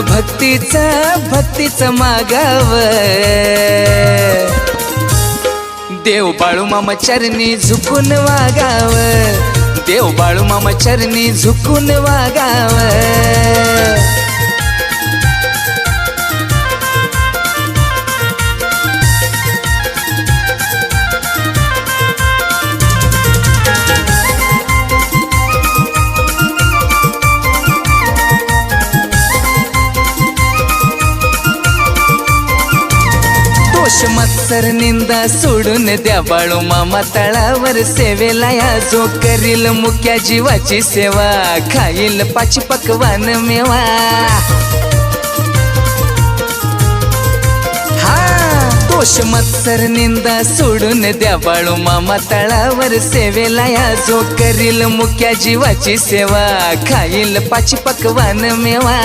भक्तीचं मागाव देव बाळू मामा चरणी झुकून वागाव देव बाळू मामा चरणी झुकून वागाव मत्सर निंदा सोडून द्या बाळू मामा तळावर सेवेला या जो करील मुक्या जीवाची सेवा खाईल पाच पकवान मेवा दोष मत्सर निंदा सोडून द्या बाळू मामा तळावर सेवेला या जो करील मुक्या जीवाची सेवा खाईल पाच पकवान मेवा